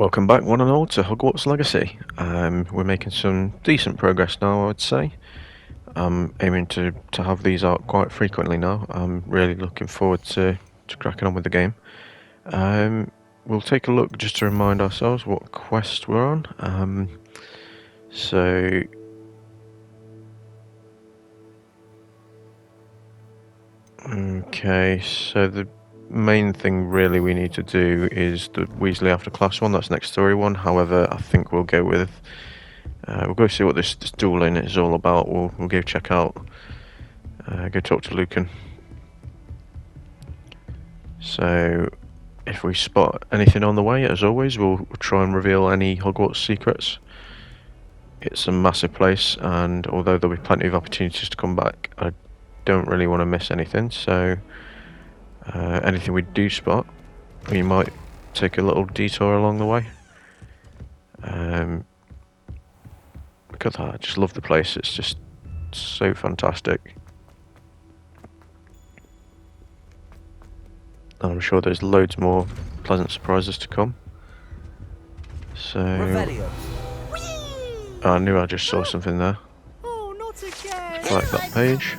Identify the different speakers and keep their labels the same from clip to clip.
Speaker 1: Welcome back, one and all, to Hogwarts Legacy. We're making some decent progress now, I would say. I'm aiming to have these out quite frequently now. I'm really looking forward to cracking on with the game. We'll take a look just to remind ourselves what quest we're on. Okay, so the main thing really we need to do is the Weasley after class one. That's next story one. However, I think we'll go with we'll go see what this dueling is all about. We'll go check out, go talk to Lucan. So if we spot anything on the way, as always, we'll try and reveal any Hogwarts secrets. It's a massive place, and although there'll be plenty of opportunities to come back, I don't really want to miss anything. So anything we do spot, we might take a little detour along the way. Look at that, I just love the place, it's just so fantastic. And I'm sure there's loads more pleasant surprises to come. So I knew I just saw something there.
Speaker 2: Oh, not again.
Speaker 1: Like that page.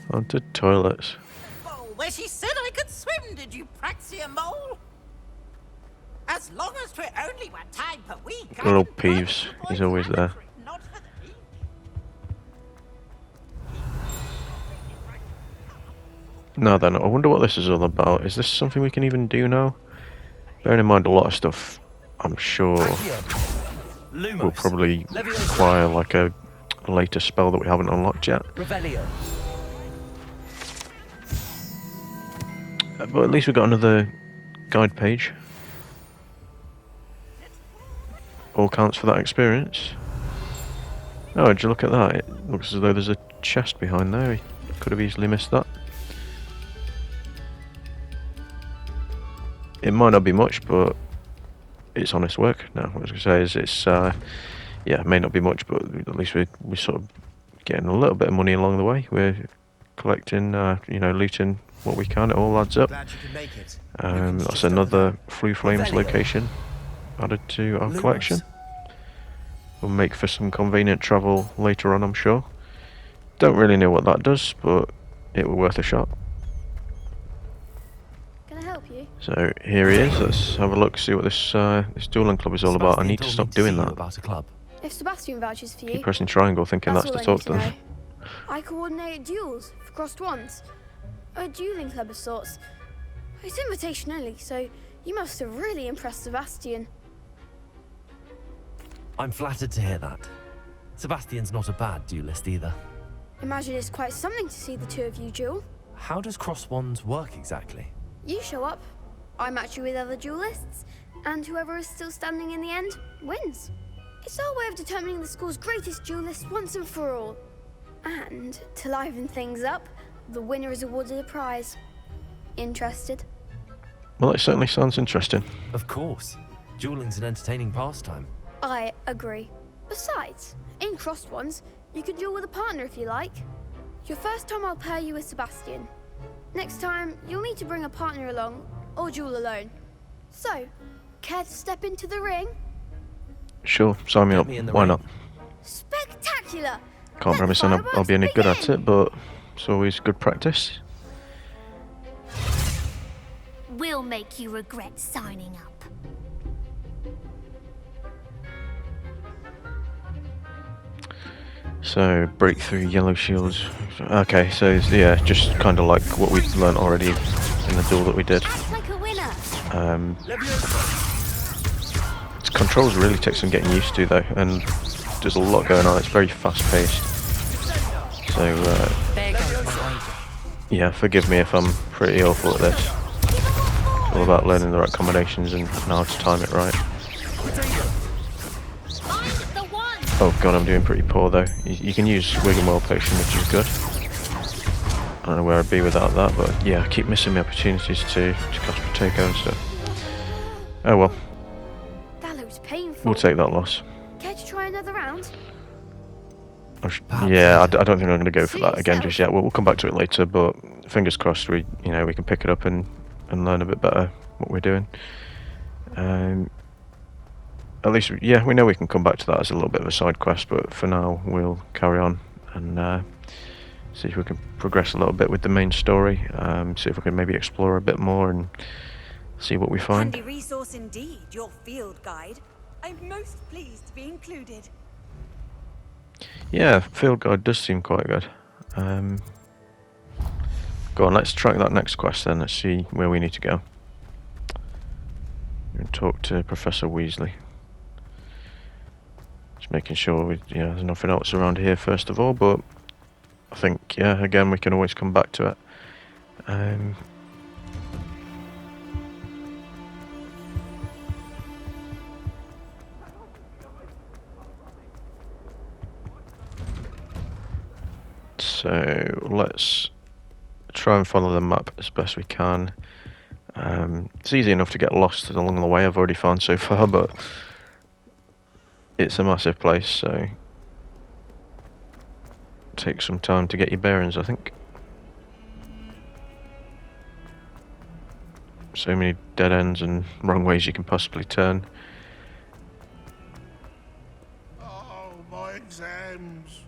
Speaker 1: Onto toilets.
Speaker 2: Oh, where she said I could swim, did you, Praxia Mole? As long as 'twere only one time per week.
Speaker 1: Good old Peeves, he's always there.
Speaker 2: Not for the beach.
Speaker 1: Now then, I wonder what this is all about. Is this something we can even do now? Bearing in mind a lot of stuff, I'm sure will probably require like a later spell that we haven't unlocked yet. But at least we've got another guide page. All counts for that experience. Oh, did you look at that? It looks as though there's a chest behind there. We could have easily missed that. It might not be much, but it's honest work. No, what I was going to say is it's, yeah, it may not be much, but at least we're sort of getting a little bit of money along the way. We're collecting, you know, looting what we can. It all adds up. That's another Flue Flames location added to our collection. Will make for some convenient travel later on, I'm sure. Don't really know what that does, but it will worth a shot.
Speaker 3: Can I help you?
Speaker 1: So here he is. Let's have a look, see what this this dueling club is all about. I need to stop doing that.
Speaker 4: About a club.
Speaker 3: If Sebastian vouches for you,
Speaker 1: Keep pressing triangle, thinking that's to
Speaker 3: all I
Speaker 1: talk
Speaker 3: need
Speaker 1: to them.
Speaker 3: know. I coordinate duels for crossed wands. A dueling club of sorts. It's invitation only, so you must have really impressed Sebastian.
Speaker 4: I'm flattered to hear that. Sebastian's not a bad duelist either.
Speaker 3: Imagine it's quite something to see the two of you duel.
Speaker 4: How does cross wands work exactly?
Speaker 3: You show up, I match you with other duelists, and whoever is still standing in the end wins. It's our way of determining the school's greatest duelist once and for all. And to liven things up, the winner is awarded a prize. Interested?
Speaker 1: Well, it certainly sounds interesting.
Speaker 4: Of course. Dueling's an entertaining pastime.
Speaker 3: I agree. Besides, in crossed ones, you can duel with a partner if you like. Your first time I'll pair you with Sebastian. Next time, you'll need to bring a partner along, or duel alone. So, care to step into the ring?
Speaker 1: Sure, sign me up. Why not?
Speaker 3: Spectacular!
Speaker 1: Can't promise I'll be any good at it, but it's always good practice.
Speaker 5: We'll make you regret signing up.
Speaker 1: So, break through yellow shields. Okay, so it's, yeah, just kind of like what we've learnt already in the duel that we did.
Speaker 5: Act like a winner.
Speaker 1: Its controls really take some getting used to though, and there's a lot going on. It's very fast paced. So, yeah, forgive me if I'm pretty awful at this. It's all about learning the right combinations and how to time it right. Oh god, I'm doing pretty poor though. You can use Wiggenwell Potion, which is good. I don't know where I'd be without that, but yeah, I keep missing my opportunities to cast Protego and stuff. Oh well,
Speaker 3: That looks painful.
Speaker 1: we'll take that loss.
Speaker 3: Care to try another round?
Speaker 1: Yeah, I don't think I'm going to go for that again just yet. We'll come back to it later, but fingers crossed we can pick it up and learn a bit better what we're doing. At least, yeah, we know we can come back to that as a little bit of a side quest, but for now we'll carry on and see if we can progress a little bit with the main story, see if we can maybe explore a bit more and see what we find.
Speaker 6: Handy resource indeed, your field guide. I'm most pleased to be included.
Speaker 1: Yeah, field guide does seem quite good. Go on, let's track that next quest then. Let's see where we need to go. And talk to Professor Weasley. Just making sure there's nothing else around here first of all, but I think, yeah, again, we can always come back to it. So let's try and follow the map as best we can. It's easy enough to get lost along the way, I've already found so far, but it's a massive place, so it takes some time to get your bearings, I think. So many dead ends and wrong ways you can possibly turn.
Speaker 7: Oh, my exams.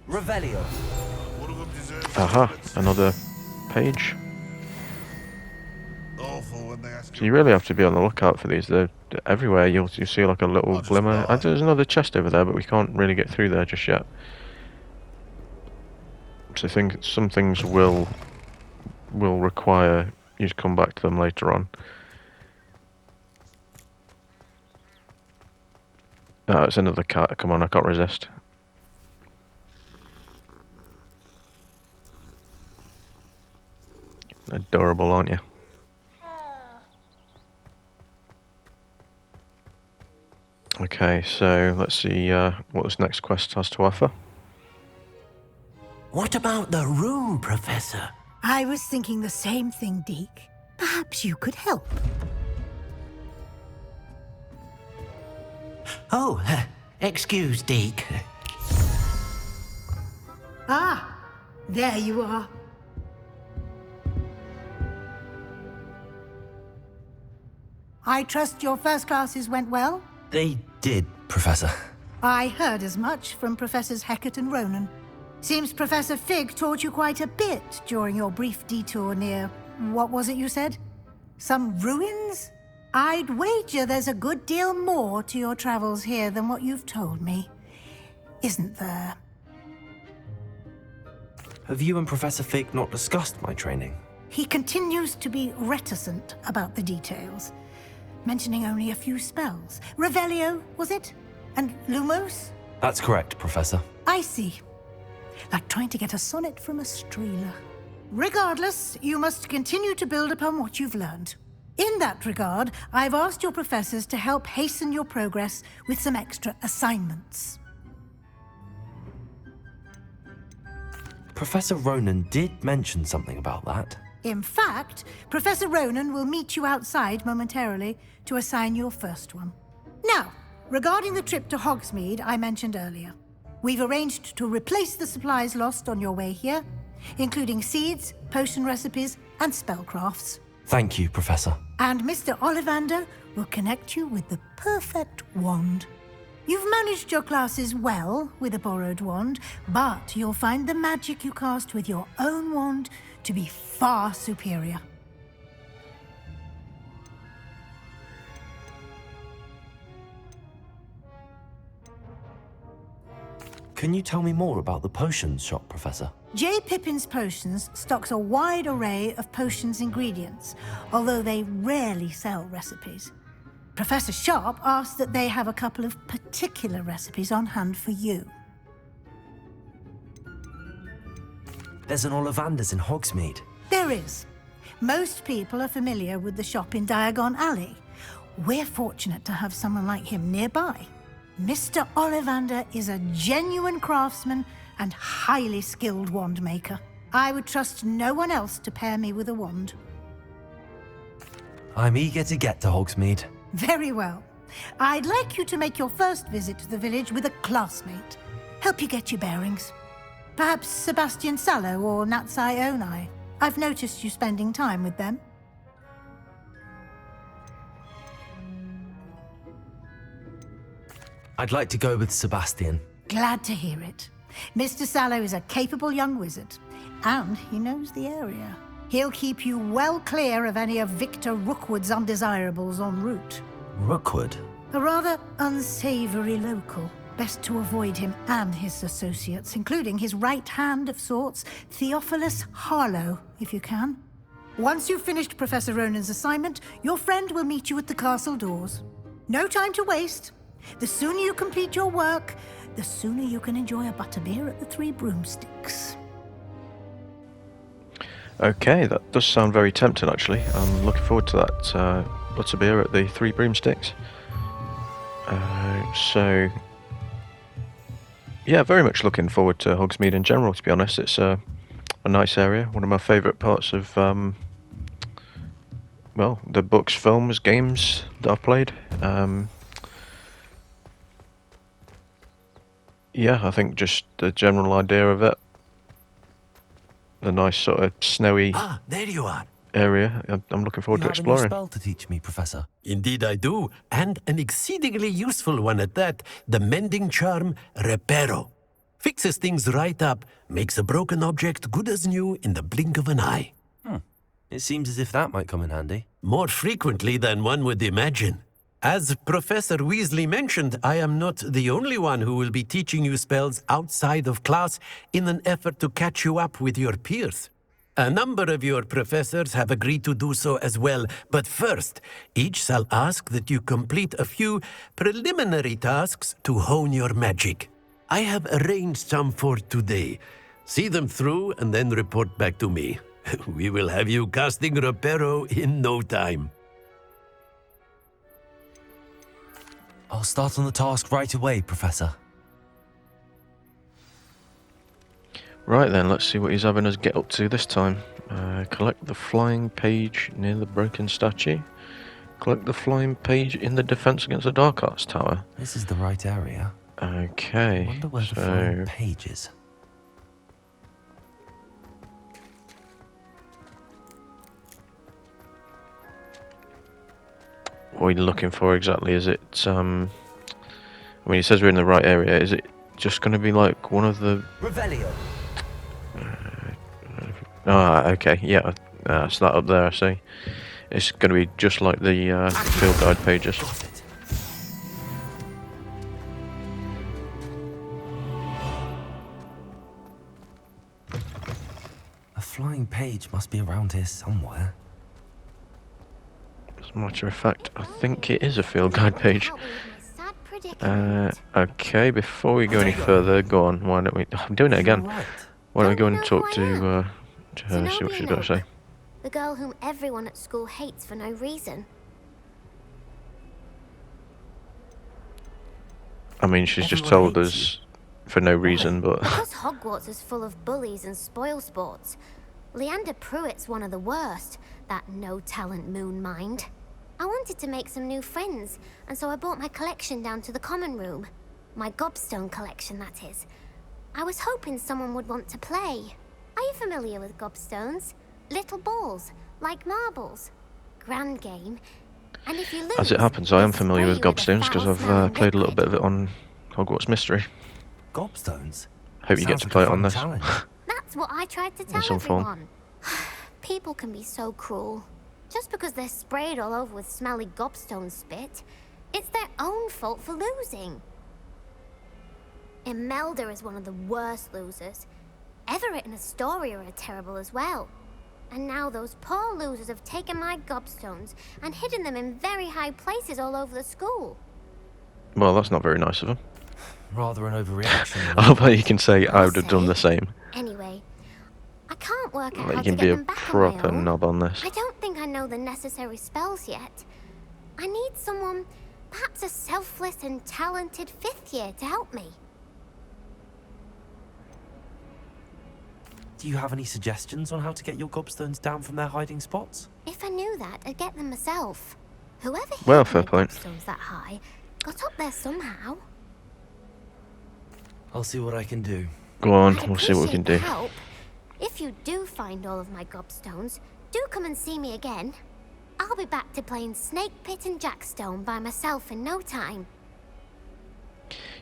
Speaker 4: Revelio.
Speaker 7: One of them deserves
Speaker 1: Aha, another page.
Speaker 7: awful when they ask
Speaker 1: So you really have to be on the lookout for these. They're everywhere. You see like a little
Speaker 7: I'll just
Speaker 1: glimmer.
Speaker 7: buy.
Speaker 1: There's another chest over there, but we can't really get through there just yet. So I think some things will require you to come back to them later on. Oh, it's another cat. Come on, I can't resist. Adorable, aren't you? Okay, so let's see what this next quest has to offer.
Speaker 8: What about the room, Professor?
Speaker 9: I was thinking the same thing, Deke. Perhaps you could help.
Speaker 8: Oh, excuse, Deke.
Speaker 9: Ah, there you are. I trust your first classes went well?
Speaker 4: They did, Professor.
Speaker 9: I heard as much from Professors Hecat and Ronan. Seems Professor Fig taught you quite a bit during your brief detour near... what was it you said? Some ruins? I'd wager there's a good deal more to your travels here than what you've told me. Isn't there?
Speaker 4: Have you and Professor Fig not discussed my training?
Speaker 9: He continues to be reticent about the details, mentioning only a few spells. Revelio, was it? And Lumos?
Speaker 4: That's correct, Professor.
Speaker 9: I see. Like trying to get a sonnet from a streeler. Regardless, you must continue to build upon what you've learned. In that regard, I've asked your professors to help hasten your progress with some extra assignments.
Speaker 4: Professor Ronan did mention something about that.
Speaker 9: In fact, Professor Ronan will meet you outside momentarily to assign your first one. Now, regarding the trip to Hogsmeade I mentioned earlier, we've arranged to replace the supplies lost on your way here, including seeds, potion recipes, and spellcrafts.
Speaker 4: Thank you, Professor.
Speaker 9: And Mr. Ollivander will connect you with the perfect wand. You've managed your classes well with a borrowed wand, but you'll find the magic you cast with your own wand to be far superior.
Speaker 4: Can you tell me more about the potions shop, Professor?
Speaker 9: J. Pippin's Potions stocks a wide array of potions ingredients, although they rarely sell recipes. Professor Sharp asked that they have a couple of particular recipes on hand for you.
Speaker 4: There's an Ollivander's in Hogsmeade.
Speaker 9: There is. Most people are familiar with the shop in Diagon Alley. We're fortunate to have someone like him nearby. Mr. Ollivander is a genuine craftsman and highly skilled wand maker. I would trust no one else to pair me with a wand.
Speaker 4: I'm eager to get to Hogsmeade.
Speaker 9: Very well. I'd like you to make your first visit to the village with a classmate. Help you get your bearings. Perhaps Sebastian Sallow or Natsai Onai. I've noticed you spending time with them.
Speaker 4: I'd like to go with Sebastian.
Speaker 9: Glad to hear it. Mr. Sallow is a capable young wizard, and he knows the area. He'll keep you well clear of any of Victor Rookwood's undesirables en route.
Speaker 4: Rookwood?
Speaker 9: A rather unsavory local. Best to avoid him and his associates, including his right hand of sorts, Theophilus Harlow, if you can. Once you've finished Professor Ronan's assignment, your friend will meet you at the castle doors. No time to waste. The sooner you complete your work, the sooner you can enjoy a butterbeer at the Three Broomsticks.
Speaker 1: Okay, that does sound very tempting actually. I'm looking forward to that butterbeer at the Three Broomsticks. So, yeah, very much looking forward to Hogsmeade in general, to be honest. It's a nice area, one of my favourite parts of, well, the books, films, games that I've played. Yeah, I think just the general idea of it, the nice sort of snowy
Speaker 8: there you are.
Speaker 1: area, I'm looking forward to
Speaker 4: You have a new
Speaker 1: exploring.
Speaker 4: spell to teach me, Professor.
Speaker 8: Indeed I do, and an exceedingly useful one at that. The mending charm Reparo. Fixes things right up, makes a broken object good as new in the blink of an eye.
Speaker 4: It seems as if that might come in handy.
Speaker 8: More frequently than one would imagine. As Professor Weasley mentioned, I am not the only one who will be teaching you spells outside of class in an effort to catch you up with your peers. A number of your professors have agreed to do so as well, but first, each shall ask that you complete a few preliminary tasks to hone your magic. I have arranged some for today. See them through and then report back to me. We will have you casting Reparo in no time.
Speaker 4: I'll start on the task right away, Professor.
Speaker 1: Right then, let's see what he's having us get up to this time. Collect the flying page near the broken statue. Collect the flying page in the defense against the Dark Arts Tower.
Speaker 4: This is the right area.
Speaker 1: Okay,
Speaker 4: I wonder where the flying page is.
Speaker 1: what are we looking for exactly? Is it, I mean, it says we're in the right area. Is it just going to be like one of the...
Speaker 8: Revelio.
Speaker 1: Okay, yeah, it's that up there, I see. It's going to be just like the field guide pages.
Speaker 4: A flying page must be around here somewhere.
Speaker 1: As a matter of fact, I think it is a field guide page. Okay, before we go any further, go on, why don't we... I'm doing it again. Why don't we go and talk to her, see what she's got to say.
Speaker 5: The girl whom everyone at school hates for no reason.
Speaker 1: I mean, she's just told us for no reason, but...
Speaker 5: Because Hogwarts is full of bullies and spoilsports. Leander Pruitt's one of the worst, that no-talent moon mind. I wanted to make some new friends, and so I brought my collection down to the common room. My gobstone collection, that is. I was hoping someone would want to play. Are you familiar with gobstones? Little balls, like marbles. Grand game. And if you lose,
Speaker 1: as it happens, I am familiar with
Speaker 5: spray you
Speaker 1: gobstones because I've played a little bit of it on Hogwarts Mystery.
Speaker 4: Gobstones?
Speaker 1: Hope you get to play it on this.
Speaker 5: That's what I tried to tell
Speaker 1: some form.
Speaker 5: everyone. People can be so cruel. Just because they're sprayed all over with smelly gobstone spit, it's their own fault for losing. Imelda is one of the worst losers. Everett and Astoria are terrible as well. And now those poor losers have taken my gobstones and hidden them in very high places all over the school.
Speaker 1: Well, that's not very nice of them.
Speaker 4: Rather an overreaction.
Speaker 1: I hope you can say I would have done the same.
Speaker 5: Anyway, I can't work out
Speaker 1: Like,
Speaker 5: how
Speaker 1: you can
Speaker 5: to
Speaker 1: be
Speaker 5: get
Speaker 1: a
Speaker 5: them back
Speaker 1: proper
Speaker 5: on my own.
Speaker 1: knob on this.
Speaker 5: I don't think I know the necessary spells yet. I need someone, perhaps a selfless and talented fifth year to help me.
Speaker 4: Do you have any suggestions on how to get your gobstones down from their hiding spots?
Speaker 5: If I knew that, I'd get them myself. Whoever hid
Speaker 1: Well,
Speaker 5: my
Speaker 1: fair point.
Speaker 5: gobstones that high got up there somehow.
Speaker 4: I'll see what I can do.
Speaker 1: Go on,
Speaker 5: I'd
Speaker 1: we'll see what we can
Speaker 5: appreciate
Speaker 1: do.
Speaker 5: the help. If you do find all of my gobstones, do come and see me again. I'll be back to playing Snake Pit and Jackstone by myself in no time.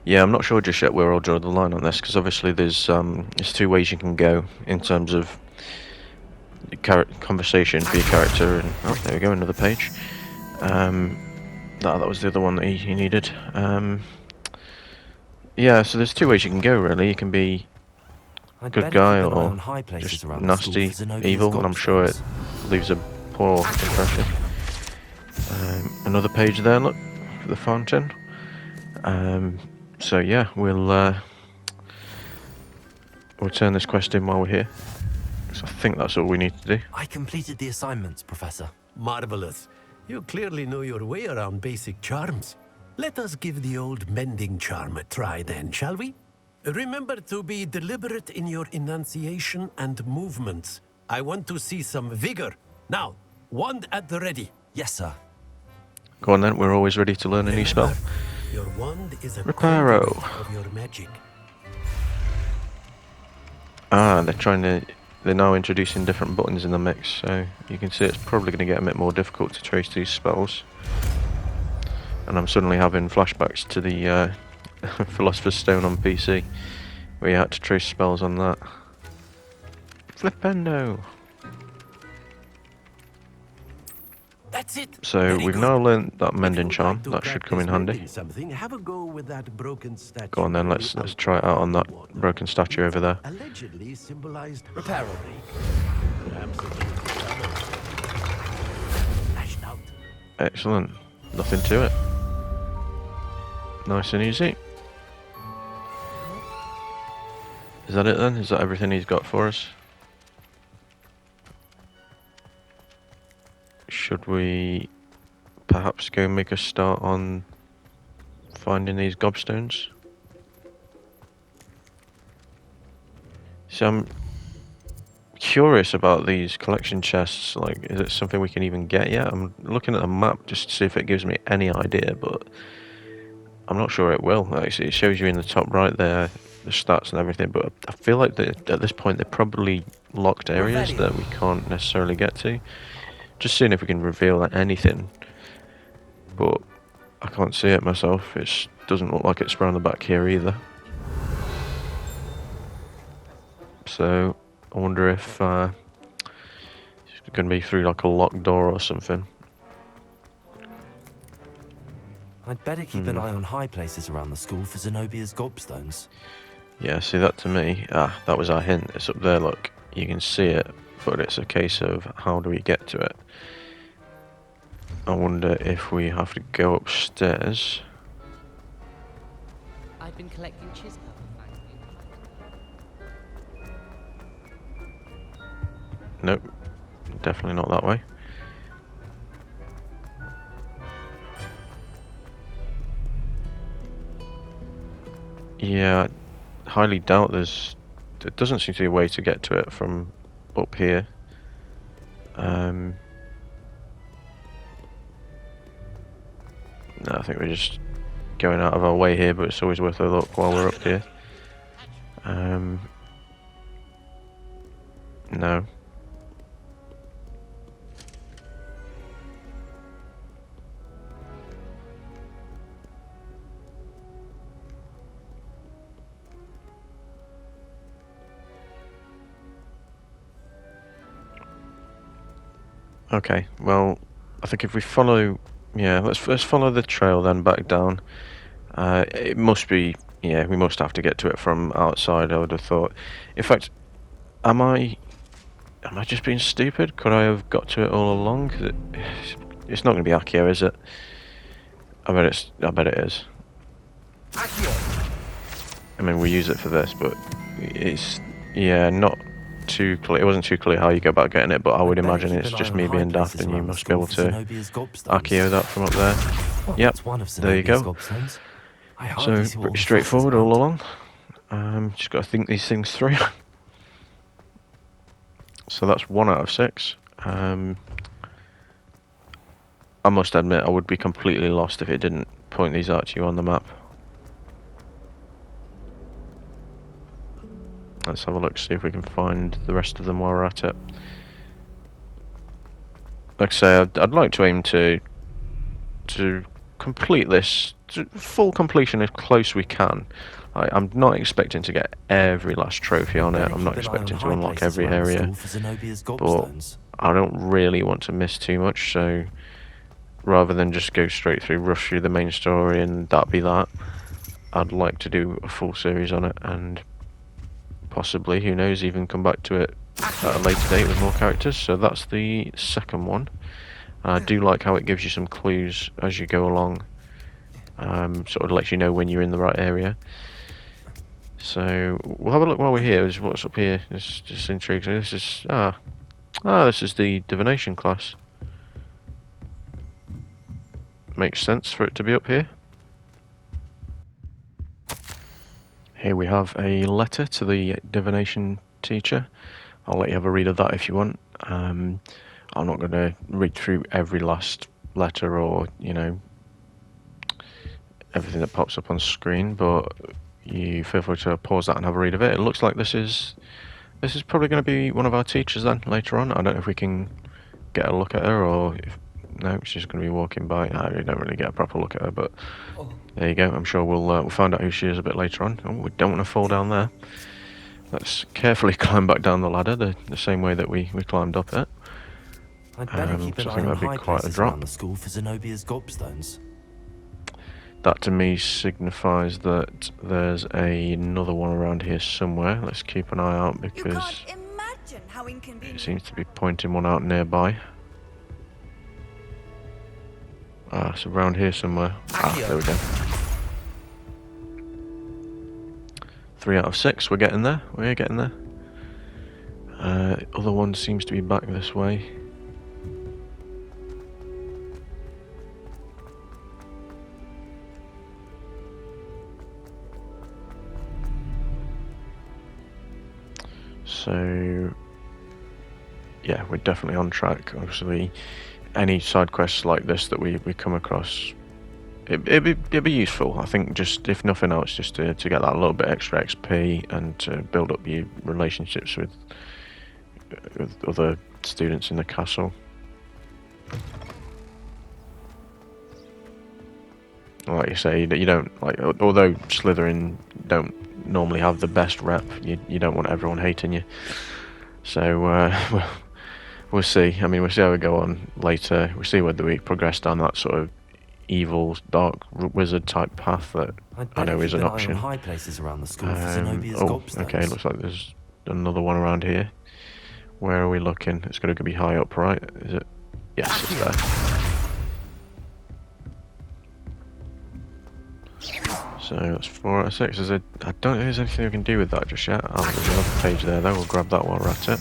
Speaker 1: Yeah, I'm not sure just yet where I'll draw the line on this, because obviously there's two ways you can go in terms of conversation for your character, and oh, there we go, another page. That was the other one that he needed. Yeah, so there's two ways you can go really. You can be
Speaker 4: I'd
Speaker 1: good
Speaker 4: better
Speaker 1: guy
Speaker 4: keep an eye
Speaker 1: or
Speaker 4: on high places
Speaker 1: just
Speaker 4: around the school
Speaker 1: nasty,
Speaker 4: for Zenobia's
Speaker 1: evil, and I'm sure it
Speaker 4: gobstones.
Speaker 1: leaves a poor impression. Another page there, look, for the fountain. So yeah, we'll turn this quest in while we're here. So I think that's all we need to do.
Speaker 4: I completed the assignments, Professor.
Speaker 8: Marvelous. You clearly know your way around basic charms. Let us give the old mending charm a try then, shall we? Remember to be deliberate in your enunciation and movements. I want to see some vigor. Now, wand at the ready.
Speaker 4: Yes, sir.
Speaker 1: Go on then, we're always ready to learn a new spell.
Speaker 8: Your wand is a
Speaker 1: Reparo.
Speaker 8: conduit of your magic.
Speaker 1: Ah, they're now introducing different buttons in the mix, so you can see it's probably going to get a bit more difficult to trace these spells. And I'm suddenly having flashbacks to the Philosopher's Stone on PC, where you had to trace spells on that. Flipendo!
Speaker 8: That's it.
Speaker 1: So
Speaker 8: Very
Speaker 1: we've
Speaker 8: good.
Speaker 1: now learned that
Speaker 8: If you
Speaker 1: mending
Speaker 8: would
Speaker 1: charm.
Speaker 8: like to
Speaker 1: That should come in
Speaker 8: practice
Speaker 1: handy.
Speaker 8: mending something, have a go with that broken statue.
Speaker 1: Go on then, let's try it out on that broken statue over there.
Speaker 8: Allegedly symbolized
Speaker 4: Reparo.
Speaker 8: lashed out.
Speaker 1: Excellent. Nothing to it. Nice and easy. Is that it then? Is that everything he's got for us? Should we perhaps go make a start on finding these gobstones? So I'm curious about these collection chests. Like, is it something we can even get yet? I'm looking at the map just to see if it gives me any idea, but I'm not sure it will. Actually, it shows you in the top right there the stats and everything, but I feel like at this point they're probably locked areas that we can't necessarily get to. Just seeing if we can reveal anything, but I can't see it myself. It doesn't look like it's around the back here either. So I wonder if it's going to be through like a locked door or something.
Speaker 4: I'd better keep an eye on high places around the school for Zenobia's gobstones.
Speaker 1: Yeah, see that to me. That was our hint. It's up there, look. You can see it, but it's a case of how do we get to it. I wonder if we have to go upstairs.
Speaker 10: I've been collecting chisel.
Speaker 1: Nope, definitely not that way. Yeah, I highly doubt there doesn't seem to be a way to get to it from up here. No, I think we're just going out of our way here, but it's always worth a look while we're up here. No. Okay, well, I think if we follow, yeah, let's follow the trail then back down. It must be, yeah, we must have to get to it from outside, I would have thought. In fact, am I just being stupid? Could I have got to it all along? 'Cause it's not going to be Accio, is it? I bet it is. I mean, we use it for this, but it's, yeah, not too clear. It wasn't too clear how you go about getting it, but I would imagine it's just me being daft and you must be able to Accio that from up there. Yep, there you go. So, pretty straightforward all along. Just got to think these things through. So that's 1 out of 6. I must admit, I would be completely lost if it didn't point these out to you on the map. Let's have a look, see if we can find the rest of them while we're at it. Like I say, I'd like to aim to complete this to full completion as close we can. I'm not expecting to get every last trophy on it. I'm not expecting to unlock every area, but I don't really want to miss too much. So rather than just go straight through, rush through the main story and that be that, I'd like to do a full series on it, and possibly, who knows, even come back to it at a later date with more characters. So that's the second one. I do like how it gives you some clues as you go along, sort of lets you know when you're in the right area. So we'll have a look while we're here. Is what's up here? It's just intriguing. This is this is the divination class. Makes sense for it to be up here. Here we have a letter to the divination teacher. I'll let you have a read of that if you want. I'm not going to read through every last letter or, you know, everything that pops up on screen, but you feel free to pause that and have a read of it. It looks like this is probably going to be one of our teachers then later on. I don't know if we can get a look at her, or if no, she's going to be walking by. We don't really get a proper look at her, but there you go. I'm sure we'll find out who she is a bit later on. Oh, we don't want to fall down there. Let's carefully climb back down the ladder the same way that we climbed up it.
Speaker 4: I'd better keep an
Speaker 1: So I
Speaker 4: eye
Speaker 1: think
Speaker 4: on
Speaker 1: that'd be
Speaker 4: high
Speaker 1: quite a
Speaker 4: places
Speaker 1: drop.
Speaker 4: around the school for Zenobia's gobstones.
Speaker 1: That to me signifies that there's another one around here somewhere. Let's keep an eye out
Speaker 6: You
Speaker 1: because
Speaker 6: can't imagine how
Speaker 1: it
Speaker 6: inconvenient.
Speaker 1: seems to be pointing one out nearby. It's around here somewhere. There we go. 3 out of 6, we're getting there. We're getting there. Other one seems to be back this way. So yeah, we're definitely on track. Obviously, any side quests like this that we come across, it'd be useful. I think, just if nothing else, just to get that little bit extra XP and to build up your relationships with other students in the castle. Like you say, you don't like. Although Slytherin don't normally have the best rep, you don't want everyone hating you. So we'll see. I mean, we'll see how we go on later. We'll see whether we progress down that sort of evil, dark wizard type path that I know is an option.
Speaker 4: High places around the school for Zenobia's
Speaker 1: Oh,
Speaker 4: gobstones.
Speaker 1: okay. Looks like there's another one around here. Where are we looking? It's going to be high up, right? Is it? Yes, it's there. So that's 4 out of 6. I don't think there's anything we can do with that just yet. There's another page there though. We'll grab that while we're at it.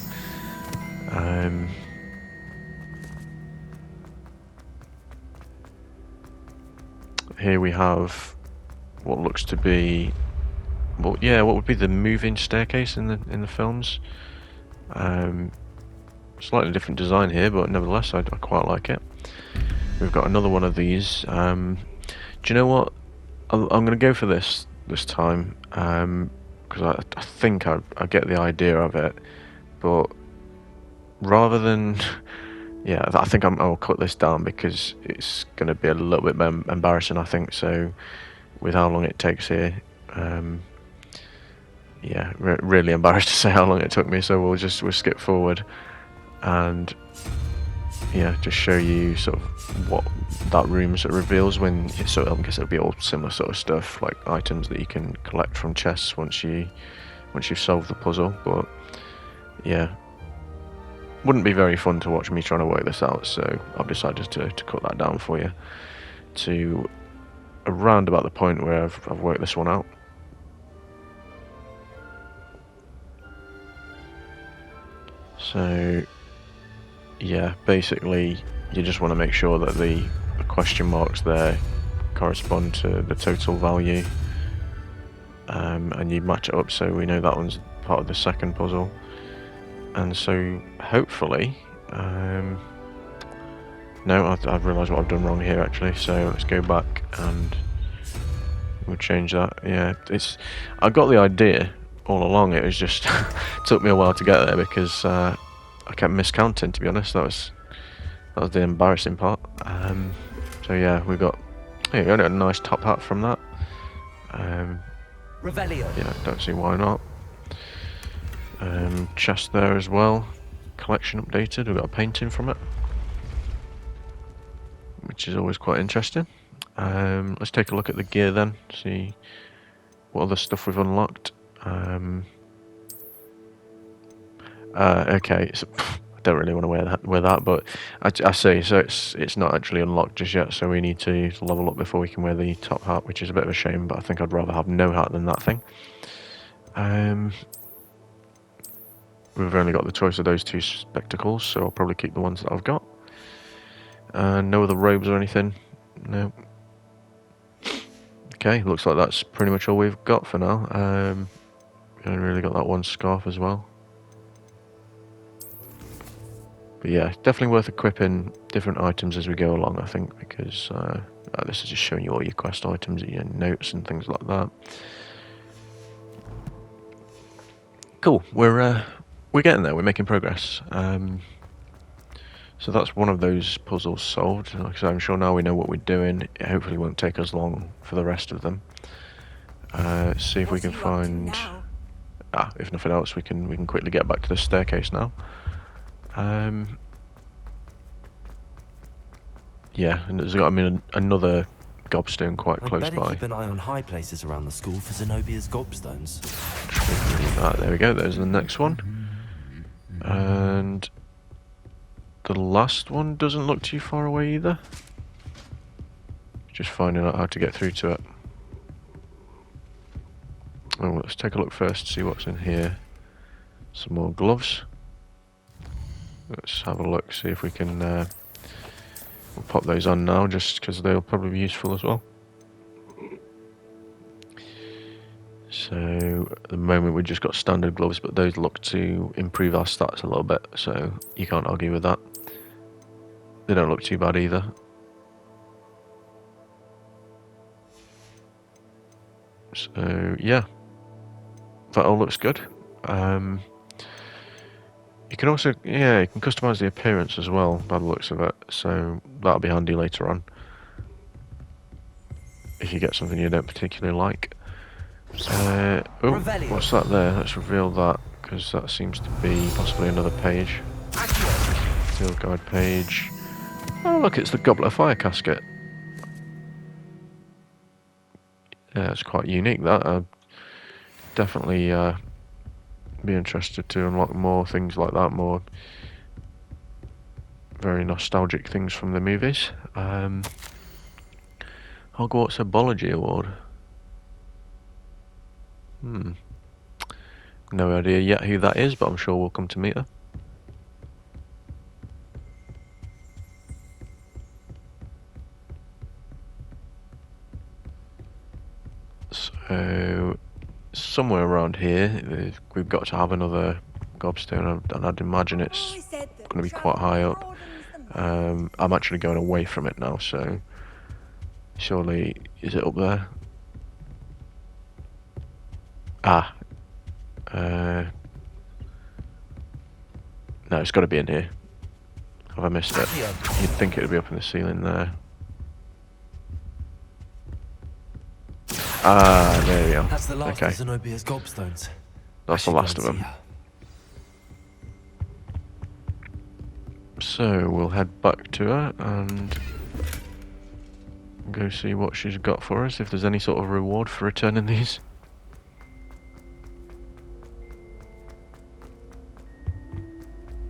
Speaker 1: Here we have what looks to be, well, yeah, what would be the moving staircase in the films. Slightly different design here, but nevertheless, I quite like it. We've got another one of these. Do you know what? I'm going to go for this time, because I think I get the idea of it, but rather than yeah, I think I'll cut this down because it's going to be a little bit embarrassing, I think. So with how long it takes here, yeah, really embarrassed to say how long it took me, so we'll skip forward and yeah, just show you sort of what that room sort of reveals when I guess it'll be all similar sort of stuff, like items that you can collect from chests once you've solved the puzzle. But yeah, wouldn't be very fun to watch me trying to work this out, so I've decided to cut that down for you to around about the point where I've worked this one out. So yeah, basically you just want to make sure that the question marks there correspond to the total value, and you match it up so we know that one's part of the second puzzle. And so hopefully, no, I've realised what I've done wrong here actually, so let's go back and we'll change that. Yeah, I got the idea all along, it was just took me a while to get there because I kept miscounting, to be honest. That was the embarrassing part. So yeah, we've got There you go, a nice top hat from that.
Speaker 4: Revelio.
Speaker 1: Yeah, don't see why not. Chest there as well. Collection updated, we've got a painting from it, which is always quite interesting. Let's take a look at the gear then, see what other stuff we've unlocked. Okay, so, I don't really want to wear that, but I see, so it's not actually unlocked just yet, so we need to level up before we can wear the top hat, which is a bit of a shame, but I think I'd rather have no hat than that thing. We've only got the choice of those two spectacles, so I'll probably keep the ones that I've got. No other robes or anything, no. Okay, looks like that's pretty much all we've got for now. We only really got that one scarf as well. But yeah, definitely worth equipping different items as we go along, I think, because this is just showing you all your quest items, your notes and things like that. Cool, we're getting there, we're making progress. So that's one of those puzzles solved. Like I said, I'm sure now we know what we're doing. It hopefully won't take us long for the rest of them. See if we can find... if nothing else, we can quickly get back to the staircase now. Yeah, and there's got another gobstone quite close
Speaker 4: I'd better
Speaker 1: by.
Speaker 4: keep an eye on high places around the school for Zenobia's gobstones.
Speaker 1: There we go, there's the next one. And the last one doesn't look too far away either. Just finding out how to get through to it. Oh, let's take a look first, see what's in here. Some more gloves. Let's have a look, see if we can we'll pop those on now, just because they'll probably be useful as well. So at the moment we've just got standard gloves, but those look to improve our stats a little bit, so you can't argue with that. They don't look too bad either. So yeah, that all looks good. You can also, yeah, you can customize the appearance as well by the looks of it, so that'll be handy later on if you get something you don't particularly like. Oh, what's that there? Let's reveal that, because that seems to be possibly another page. Field guide page. Oh look, it's the Goblet of Fire casket. Yeah, it's quite unique, that. I'd definitely be interested to unlock more things like that, more very nostalgic things from the movies. Hogwarts Herbology Award. No idea yet who that is, but I'm sure we'll come to meet her. So somewhere around here we've got to have another gobstone, and I'd imagine it's going to be quite high up. I'm actually going away from it now, so surely, is it up there? No, it's got to be in here. Have I missed it? You'd think it would be up in the ceiling there. There we are.
Speaker 4: That's the last
Speaker 1: Okay.
Speaker 4: of Zenobia's gobstones.
Speaker 1: That's the last of them. So we'll head back to her and go see what she's got for us, if there's any sort of reward for returning these.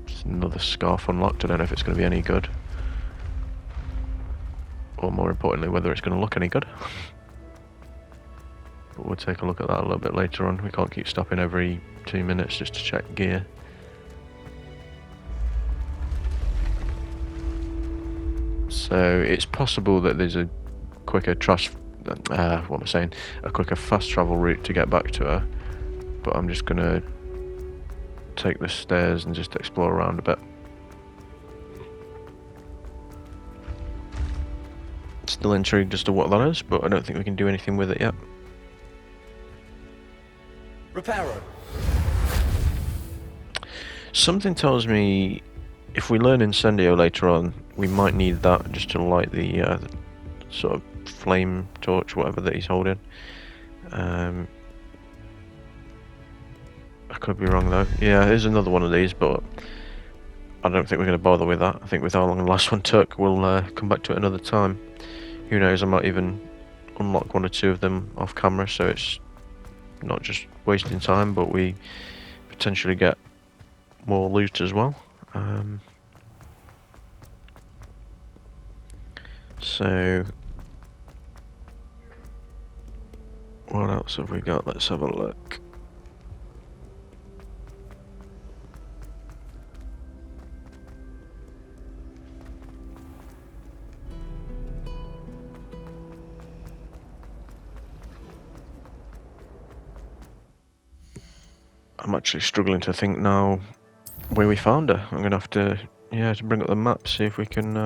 Speaker 1: It's another scarf unlocked. I don't know if it's going to be any good, or more importantly, whether it's going to look any good. But we'll take a look at that a little bit later on. We can't keep stopping every 2 minutes just to check gear. So it's possible that there's a quicker a quicker fast travel route to get back to her. But I'm just gonna take the stairs and just explore around a bit. Still intrigued as to what that is, but I don't think we can do anything with it yet.
Speaker 4: Reparo.
Speaker 1: Something tells me if we learn Incendio later on, we might need that just to light the sort of flame torch, whatever that he's holding. I could be wrong though. Yeah, there's another one of these, but I don't think we're going to bother with that. I think with how long the last one took, we'll come back to it another time. Who knows, I might even unlock one or two of them off camera, so it's not just wasting time, but we potentially get more loot as well. So what else have we got? Let's have a look. I'm actually struggling to think now where we found her. I'm gonna have to, to bring up the map, see if we can,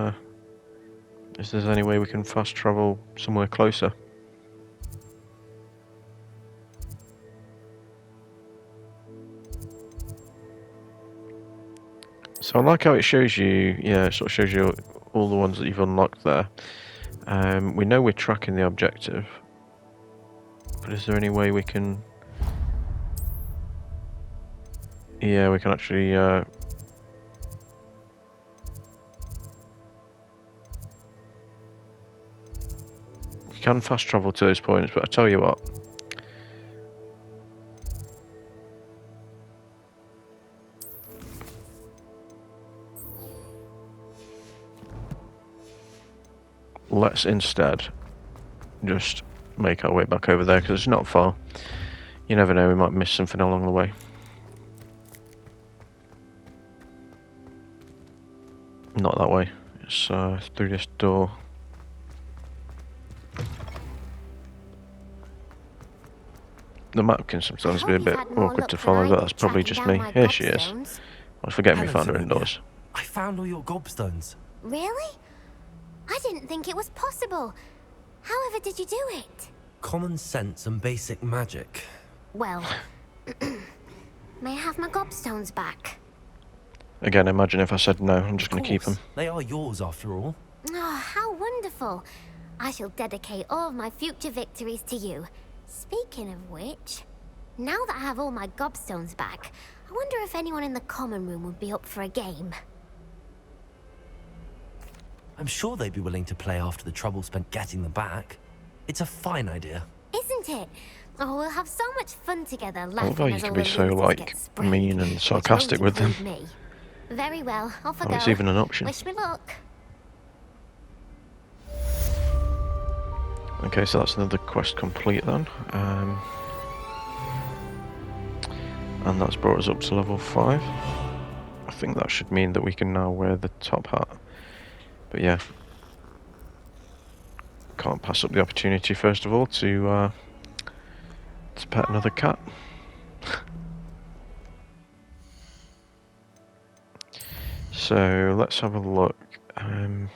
Speaker 1: if there's any way we can fast travel somewhere closer. So I like how it shows you, it sort of shows you all the ones that you've unlocked there. We know we're tracking the objective, but is there any way we can... Yeah, we can actually you can fast travel to those points, but I tell you what, let's instead just make our way back over there, because it's not far. You never know, we might miss something along the way. Not that way, it's through this door. The map can sometimes be a bit awkward to follow, but that's probably just me. Here she is. I was forgetting we found her indoors.
Speaker 4: I found all your gobstones.
Speaker 5: Really? I didn't think it was possible. However did you do it?
Speaker 4: Common sense and basic magic.
Speaker 5: Well, may I have my gobstones back?
Speaker 1: Again, imagine if I said no, I'm just going to keep them.
Speaker 4: They are yours after all.
Speaker 5: Oh, how wonderful. I shall dedicate all of my future victories to you. Speaking of which, now that I have all my gobstones back, I wonder if anyone in the common room would be up for a game.
Speaker 4: I'm sure they'd be willing to play after the trouble spent getting them back. It's a fine idea.
Speaker 5: Isn't it? Oh, we'll have so much fun together laughing
Speaker 1: Although you
Speaker 5: as
Speaker 1: can
Speaker 5: all
Speaker 1: be
Speaker 5: the
Speaker 1: so,
Speaker 5: losers
Speaker 1: like,
Speaker 5: get sprayed,
Speaker 1: mean and
Speaker 5: which
Speaker 1: sarcastic
Speaker 5: won't
Speaker 1: with them.
Speaker 5: include me. Very well, off I go.
Speaker 1: It's even an option.
Speaker 5: Wish me luck.
Speaker 1: Okay, so that's another quest complete then. And that's brought us up to level 5. I think that should mean that we can now wear the top hat. But yeah, can't pass up the opportunity first of all to pet another cat. So let's have a look. Do you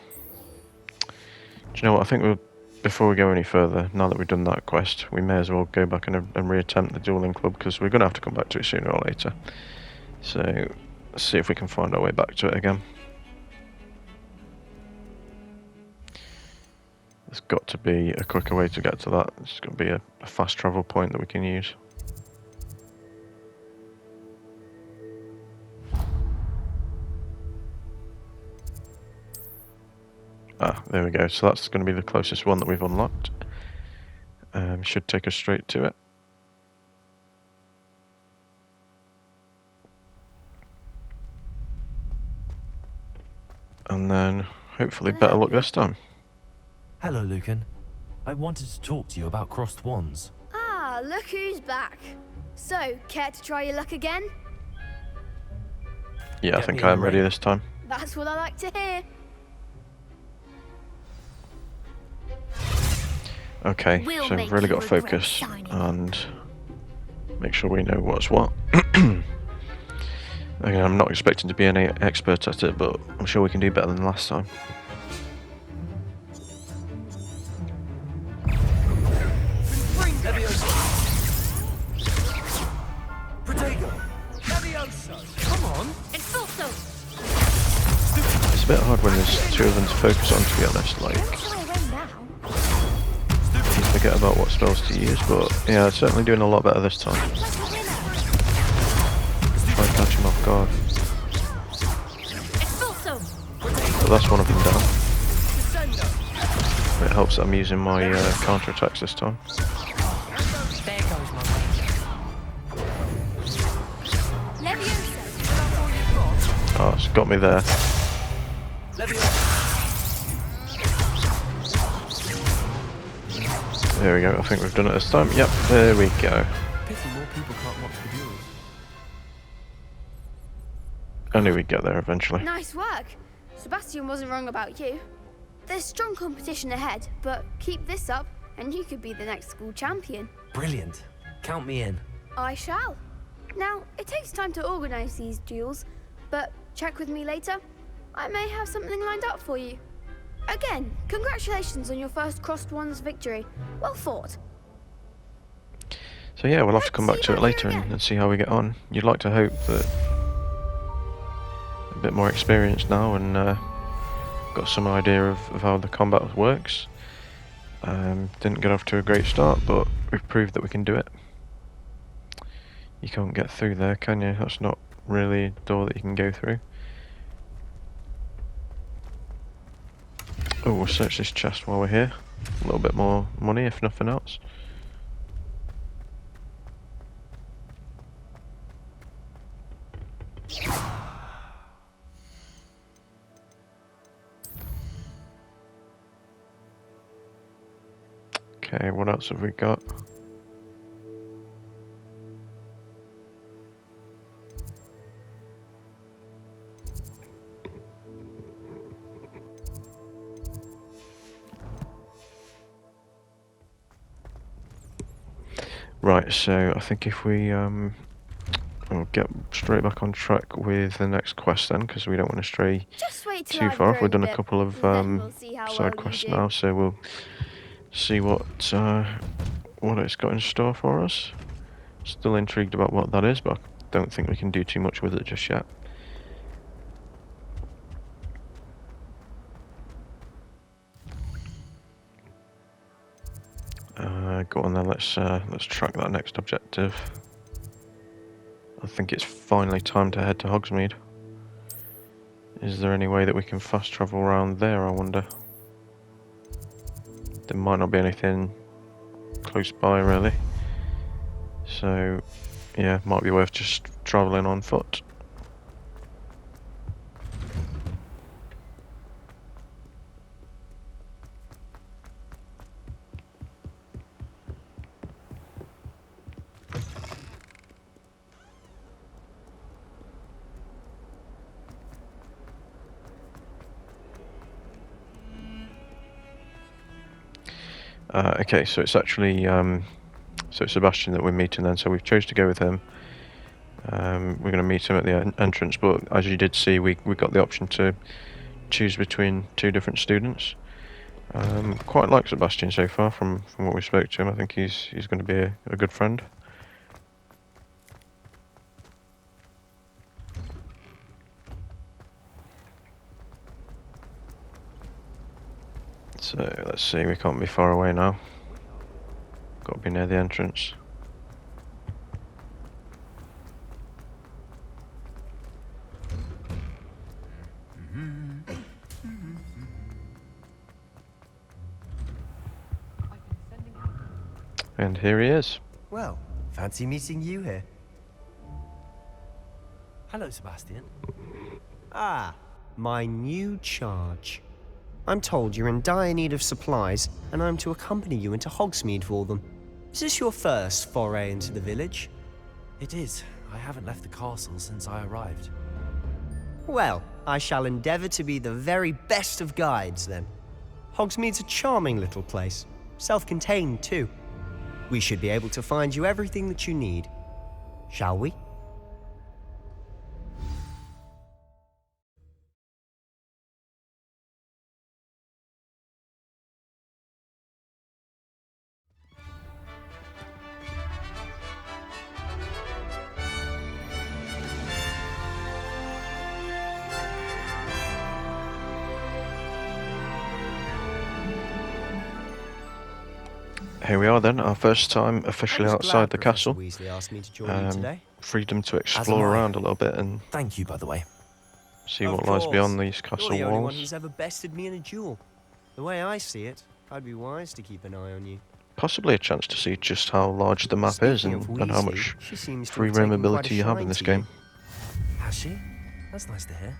Speaker 1: know what? I think before we go any further, now that we've done that quest, we may as well go back and reattempt the dueling club, because we're going to have to come back to it sooner or later. So let's see if we can find our way back to it again. There's got to be a quicker way to get to that. There's got to be a fast travel point that we can use. Ah, there we go. So that's going to be the closest one that we've unlocked. Should take us straight to it. And then hopefully better luck this time.
Speaker 4: Hello, Lucan. I wanted to talk to you about crossed wands.
Speaker 3: Ah, look who's back. So, care to try your luck again?
Speaker 1: Yeah, I
Speaker 4: Get
Speaker 1: think
Speaker 4: me
Speaker 1: I
Speaker 4: in
Speaker 1: am
Speaker 4: the
Speaker 1: ready
Speaker 4: ring.
Speaker 1: this time.
Speaker 3: That's what I like to hear.
Speaker 1: Okay,
Speaker 5: We'll
Speaker 1: so
Speaker 5: make
Speaker 1: we've really
Speaker 5: you
Speaker 1: got to
Speaker 5: regret
Speaker 1: focus
Speaker 5: signing
Speaker 1: and make sure we know what's what. Again, I'm not expecting to be any expert at it, but I'm sure we can do better than last time.
Speaker 4: Come on!
Speaker 2: Expulso!
Speaker 1: It's a bit hard when there's two of them to focus on, to be honest. Like,
Speaker 5: Don't try a run now.
Speaker 1: forget about what spells to use, but yeah, certainly doing a lot better this time. Try and catch him off guard. But that's one of them down. It helps that I'm using my counter attacks this time. Oh, it's got me there. There we go, I think we've done it this time. Yep, there we go.
Speaker 4: Pity more people can't watch the duels.
Speaker 1: I knew we'd get there eventually.
Speaker 3: Nice work. Sebastian wasn't wrong about you. There's strong competition ahead, but keep this up and you could be the next school champion.
Speaker 4: Brilliant. Count me in.
Speaker 3: I shall. Now, it takes time to organise these duels, but check with me later. I may have something lined up for you. Again, congratulations on your first Crossed Wands victory. Well fought.
Speaker 1: So yeah, we'll have to come back to it later and see how we get on. You'd like to hope that a bit more experience now and got some idea of how the combat works. Didn't get off to a great start, but we've proved that we can do it. You can't get through there, can you? That's not really a door that you can go through. Oh, we'll search this chest while we're here. A little bit more money, if nothing else. Okay, what else have we got? Right, so I think if we we'll get straight back on track with the next quest then, because we don't want to stray
Speaker 3: Just wait till
Speaker 1: too
Speaker 3: I've
Speaker 1: far off. We've
Speaker 3: grown
Speaker 1: done a
Speaker 3: bit,
Speaker 1: couple of
Speaker 3: then we'll see how well
Speaker 1: side
Speaker 3: you
Speaker 1: quests
Speaker 3: do.
Speaker 1: now, so we'll see what it's got in store for us. Still intrigued about what that is, but I don't think we can do too much with it just yet. Go on then, let's track that next objective. I think it's finally time to head to Hogsmeade. Is there any way that we can fast travel around there, I wonder? There might not be anything close by really. So yeah, might be worth just travelling on foot. Okay, so it's actually so it's Sebastian that we're meeting then. So we've chose to go with him. We're going to meet him at the entrance, but as you did see, we got the option to choose between two different students. Quite like Sebastian so far from what we spoke to him. I think he's going to be a good friend. So let's see, we can't be far away now. Got to be near the entrance. And here he is.
Speaker 10: Well, fancy meeting you here.
Speaker 4: Hello, Sebastian.
Speaker 10: Ah, my new charge. I'm told you're in dire need of supplies, and I'm to accompany you into Hogsmeade for them. Is this your first foray into the village?
Speaker 4: It is. I haven't left the castle since I arrived.
Speaker 10: Well, I shall endeavour to be the very best of guides, then. Hogsmeade's a charming little place. Self-contained, too. We should be able to find you everything that you need. Shall we?
Speaker 1: here we are then, our first time officially
Speaker 10: I was
Speaker 1: outside
Speaker 10: glad
Speaker 1: the
Speaker 10: Professor
Speaker 1: castle.
Speaker 10: Weasley asked me to join you today.
Speaker 1: Freedom to
Speaker 4: am
Speaker 1: explore
Speaker 4: I.
Speaker 1: around a little bit and
Speaker 4: Thank you, by the way.
Speaker 1: see
Speaker 10: Of
Speaker 1: what lies
Speaker 10: course.
Speaker 1: beyond these
Speaker 10: You're
Speaker 1: castle
Speaker 10: the only one
Speaker 1: walls.
Speaker 10: who's ever bested me in a duel. The way I see it, I'd be wise to keep an eye on you.
Speaker 1: Possibly a chance to see just how large the map is
Speaker 10: Speaking of
Speaker 1: and how
Speaker 10: Weasley,
Speaker 1: much
Speaker 10: she seems to
Speaker 1: free
Speaker 10: have
Speaker 1: roam
Speaker 10: taken quite a
Speaker 1: ability you have in
Speaker 10: shine
Speaker 1: this
Speaker 10: to
Speaker 1: game.
Speaker 4: Has she? That's nice to hear.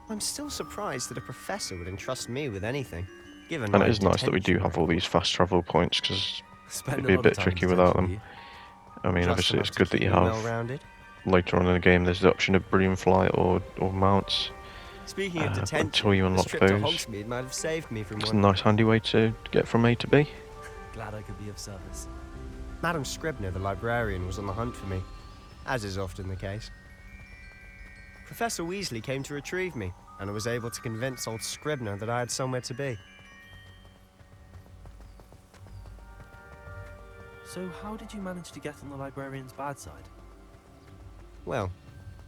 Speaker 10: I'm still surprised that a professor would entrust me with anything, given
Speaker 1: And
Speaker 10: my
Speaker 1: it is nice that we do
Speaker 10: detention
Speaker 1: have all these fast travel points, because
Speaker 4: Spend
Speaker 1: it'd be a
Speaker 4: lot of
Speaker 1: bit
Speaker 4: time
Speaker 1: tricky
Speaker 4: in
Speaker 1: without
Speaker 4: detention,
Speaker 1: them.
Speaker 4: do you?
Speaker 1: I mean,
Speaker 10: Just
Speaker 1: obviously
Speaker 10: enough
Speaker 1: it's
Speaker 10: to
Speaker 1: good that
Speaker 10: keep
Speaker 1: you
Speaker 10: me
Speaker 1: have,
Speaker 10: well-rounded.
Speaker 1: later on in the game, there's the option of Brilliant Flight or mounts.
Speaker 10: Speaking of
Speaker 1: But
Speaker 10: detention,
Speaker 1: until you
Speaker 10: this
Speaker 1: unlock
Speaker 10: trip to
Speaker 1: those,
Speaker 10: Hogsmeade might have saved me from
Speaker 1: it's a
Speaker 10: one.
Speaker 1: nice handy way to get from A to B.
Speaker 4: Glad I could be of service.
Speaker 10: Madam Scribner, the librarian, was on the hunt for me, as is often the case. Professor Weasley came to retrieve me, and I was able to convince old Scribner that I had somewhere to be.
Speaker 4: So how did you manage to get on the librarian's bad side?
Speaker 10: Well,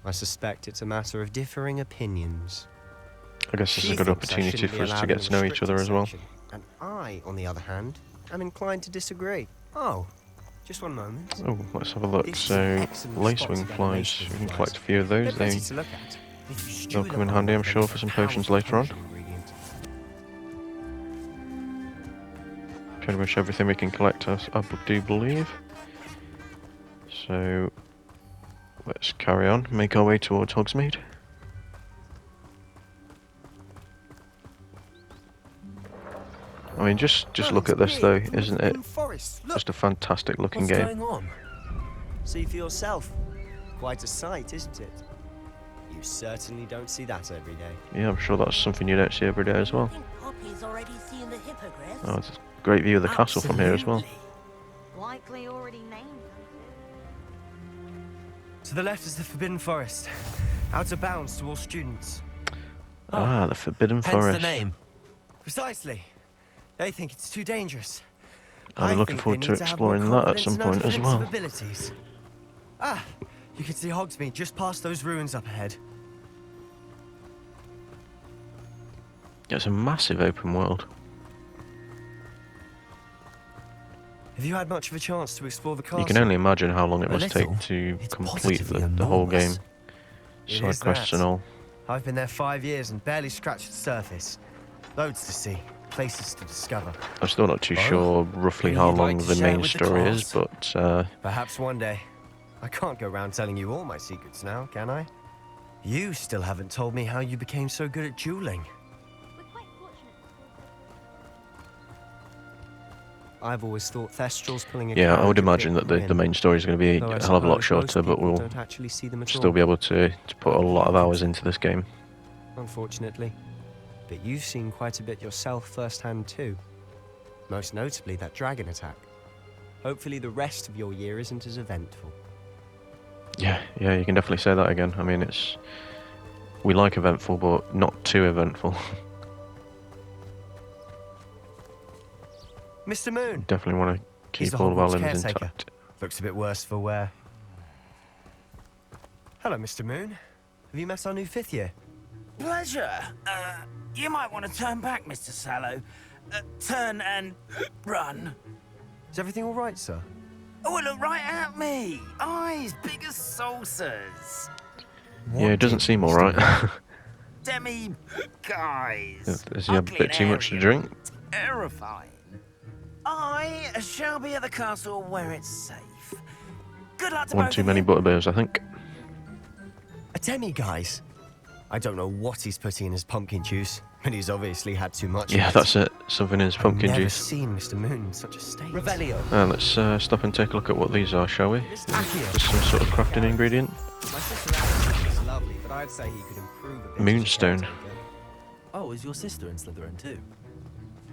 Speaker 10: I suspect it's a matter of differing opinions.
Speaker 1: I guess this is
Speaker 10: She
Speaker 1: a good
Speaker 10: thinks I
Speaker 1: opportunity
Speaker 10: shouldn't be
Speaker 1: for us to
Speaker 10: allowed
Speaker 1: get
Speaker 10: in the
Speaker 1: to know each other as
Speaker 10: restricted
Speaker 1: well.
Speaker 10: section, and I, on the other hand, am inclined to disagree. Oh, just one moment.
Speaker 1: Oh, let's have a look.
Speaker 10: This is
Speaker 1: So,
Speaker 10: an excellent
Speaker 1: Lacewing
Speaker 10: spot to get
Speaker 1: flies,
Speaker 10: lacewing
Speaker 1: we can
Speaker 10: flies.
Speaker 1: collect a few of
Speaker 10: They're
Speaker 1: those.
Speaker 10: pretty to look at. If you stew
Speaker 1: They'll
Speaker 10: them
Speaker 1: come in
Speaker 10: up,
Speaker 1: handy, I'm
Speaker 10: they
Speaker 1: sure,
Speaker 10: make
Speaker 1: for
Speaker 10: a
Speaker 1: some potions
Speaker 10: powerful
Speaker 1: later on.
Speaker 10: potion ingredient.
Speaker 1: Pretty much everything we can collect, I do believe. So, let's carry on, make our way towards Hogsmeade. I mean, just look at this though, isn't it? Just a fantastic looking
Speaker 4: What's
Speaker 1: game.
Speaker 4: going on?
Speaker 10: See for yourself. Quite a sight, isn't it? You certainly don't see that every day.
Speaker 1: Yeah, I'm sure that's something you don't see every day as well.
Speaker 2: I think Poppy's already seen the hippogriffs.
Speaker 1: Oh, it's a great view of the castle from here as well.
Speaker 6: Likely already named them.
Speaker 10: To the left is the Forbidden Forest. Out of bounds to all students.
Speaker 1: Ah, the Forbidden
Speaker 4: Hence
Speaker 1: Forest.
Speaker 4: the name.
Speaker 10: Precisely. They think it's too dangerous.
Speaker 1: I'm
Speaker 10: I
Speaker 1: looking
Speaker 10: think
Speaker 1: forward
Speaker 10: they
Speaker 1: to
Speaker 10: need have more
Speaker 1: exploring that at
Speaker 10: confidence
Speaker 1: some
Speaker 10: and
Speaker 1: point as
Speaker 10: offensive
Speaker 1: well.
Speaker 10: abilities. Ah, you can see Hogsmeade just past those ruins up ahead.
Speaker 1: It's a massive open world.
Speaker 10: Have you had much of a chance to explore the castle?
Speaker 1: You can only imagine how long it
Speaker 4: A
Speaker 1: must take
Speaker 4: little.
Speaker 1: to
Speaker 4: It's
Speaker 1: complete
Speaker 4: positively
Speaker 1: the whole game.
Speaker 4: enormous.
Speaker 10: It
Speaker 1: Side
Speaker 10: is
Speaker 1: quests
Speaker 10: that.
Speaker 1: and all.
Speaker 10: I've been there 5 years and barely scratched the surface. Loads to see, places to discover.
Speaker 1: I'm still not too
Speaker 10: Oh,
Speaker 1: sure roughly
Speaker 10: maybe
Speaker 1: how
Speaker 10: you'd like
Speaker 1: long
Speaker 10: to
Speaker 1: the
Speaker 10: share
Speaker 1: main
Speaker 10: with the
Speaker 1: story is,
Speaker 10: class?
Speaker 1: but
Speaker 10: Perhaps one day. I can't go around telling you all my secrets now, can I? You still haven't told me how you became so good at dueling. I've always thought Thestral's pulling a
Speaker 1: yeah, I
Speaker 10: card
Speaker 1: would
Speaker 10: could
Speaker 1: imagine
Speaker 10: pick
Speaker 1: that the
Speaker 10: win.
Speaker 1: main story is going to be
Speaker 10: Though I
Speaker 1: a hell of a lot
Speaker 10: suppose most
Speaker 1: shorter, but
Speaker 10: people
Speaker 1: we'll
Speaker 10: don't actually see them at
Speaker 1: still
Speaker 10: all.
Speaker 1: be able to put a lot of hours into this game.
Speaker 10: Unfortunately. But you've seen quite a bit yourself firsthand too. Most notably that dragon attack. Hopefully the rest of your year isn't as eventful.
Speaker 1: Yeah, you can definitely say that again. I mean, we like eventful, but not too eventful.
Speaker 10: Mr. Moon!
Speaker 1: Definitely want to
Speaker 10: He's
Speaker 1: keep
Speaker 10: the
Speaker 1: all of our
Speaker 10: Hogwarts
Speaker 1: limbs
Speaker 10: caretaker.
Speaker 1: intact.
Speaker 10: Looks a bit worse for wear. Hello, Mr. Moon. Have you met our new 5th year?
Speaker 11: Pleasure. You might want to turn back, Mr. Sallow. Turn and run.
Speaker 10: Is everything all right, sir?
Speaker 11: Oh, look right at me. Eyes big as saucers.
Speaker 1: Yeah, it doesn't seem alright.
Speaker 11: Demi guys.
Speaker 1: Has he had a bit too much to drink?
Speaker 11: Terrifying. I shall be at the castle where it's safe. Good luck to
Speaker 1: One
Speaker 11: both
Speaker 1: too
Speaker 11: of
Speaker 1: many
Speaker 11: you.
Speaker 1: butterbeers, I think.
Speaker 10: A Demi, guys. I don't know what he's putting in his pumpkin juice, but he's obviously had too much.
Speaker 1: Yeah,
Speaker 10: of it.
Speaker 1: that's it. Something in his pumpkin
Speaker 10: I've never
Speaker 1: juice.
Speaker 10: seen Mr. Moon in such a state.
Speaker 11: Revelio.
Speaker 1: Let's stop and take a look at what these are, shall we?
Speaker 10: Accio.
Speaker 1: Just some sort of crafting ingredient.
Speaker 10: My sister Alice thinks it's lovely, but I'd say he could improve a bit. as a
Speaker 1: Moonstone.
Speaker 10: caretaker.
Speaker 4: Oh, is your sister in Slytherin too?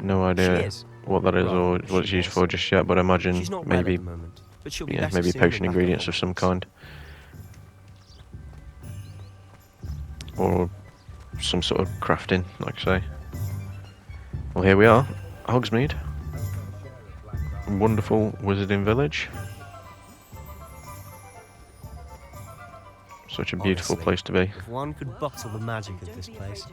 Speaker 1: No
Speaker 10: She
Speaker 1: idea
Speaker 10: is.
Speaker 1: what that is
Speaker 10: Well,
Speaker 1: or what it's
Speaker 10: she
Speaker 1: used
Speaker 10: was.
Speaker 1: for just yet, but I imagine
Speaker 10: She's not well
Speaker 1: maybe,
Speaker 10: at the moment, but she'll be
Speaker 1: yeah,
Speaker 10: better
Speaker 1: maybe
Speaker 10: soon
Speaker 1: potion
Speaker 10: and back
Speaker 1: ingredients
Speaker 10: at
Speaker 1: of some
Speaker 10: Hogwarts.
Speaker 1: kind. Or some sort of crafting, like I say. Well, here we are, Hogsmeade. Wonderful wizarding village. Such a beautiful
Speaker 10: Honestly,
Speaker 1: place to be.
Speaker 10: If one could bottle the magic of this place.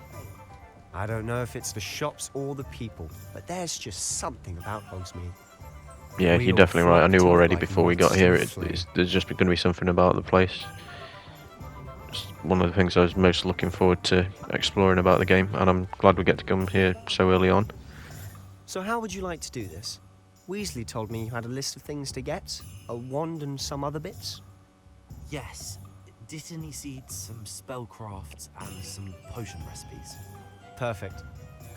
Speaker 10: I don't know if it's the shops or the people, but there's just something about Hogsmeade.
Speaker 1: Yeah,
Speaker 10: We
Speaker 1: you're
Speaker 10: all
Speaker 1: definitely right. I
Speaker 10: flocked
Speaker 1: knew
Speaker 10: to it
Speaker 1: already
Speaker 10: like
Speaker 1: before we
Speaker 10: moths
Speaker 1: got
Speaker 10: to
Speaker 1: here.
Speaker 10: a flame.
Speaker 1: There's just going to be something about the place. It's one of the things I was most looking forward to exploring about the game, and I'm glad we get to come here so early on.
Speaker 10: So how would you like to do this? Weasley told me you had a list of things to get, a wand and some other bits.
Speaker 4: Yes, Dittany seeds, some spellcrafts, and some potion recipes.
Speaker 10: Perfect.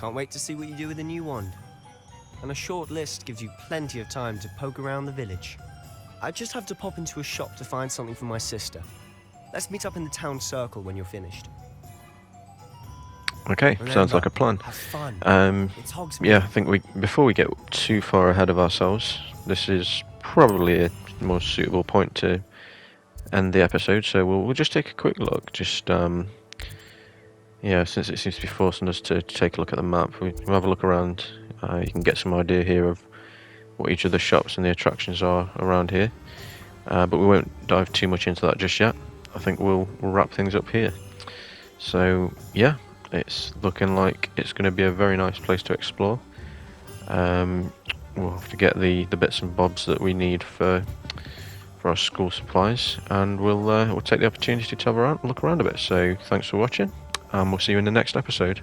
Speaker 10: Can't wait to see what you do with the new wand. And a short list gives you plenty of time to poke around the village. I just have to pop into a shop to find something for my sister. Let's meet up in the town circle when you're finished.
Speaker 1: Okay, sounds like a plan.
Speaker 10: Have fun. It's Hogsmeade.
Speaker 1: Yeah, I think before we get too far ahead of ourselves, this is probably a more suitable point to end the episode. So we'll just take a quick look. Just yeah, since it seems to be forcing us to take a look at the map, we'll have a look around. You can get some idea here of what each of the shops and the attractions are around here. But we won't dive too much into that just yet. I think we'll wrap things up here. So yeah, it's looking like it's going to be a very nice place to explore. We'll have to get the bits and bobs that we need for our school supplies, and we'll take the opportunity to have a look around a bit. So thanks for watching, and we'll see you in the next episode.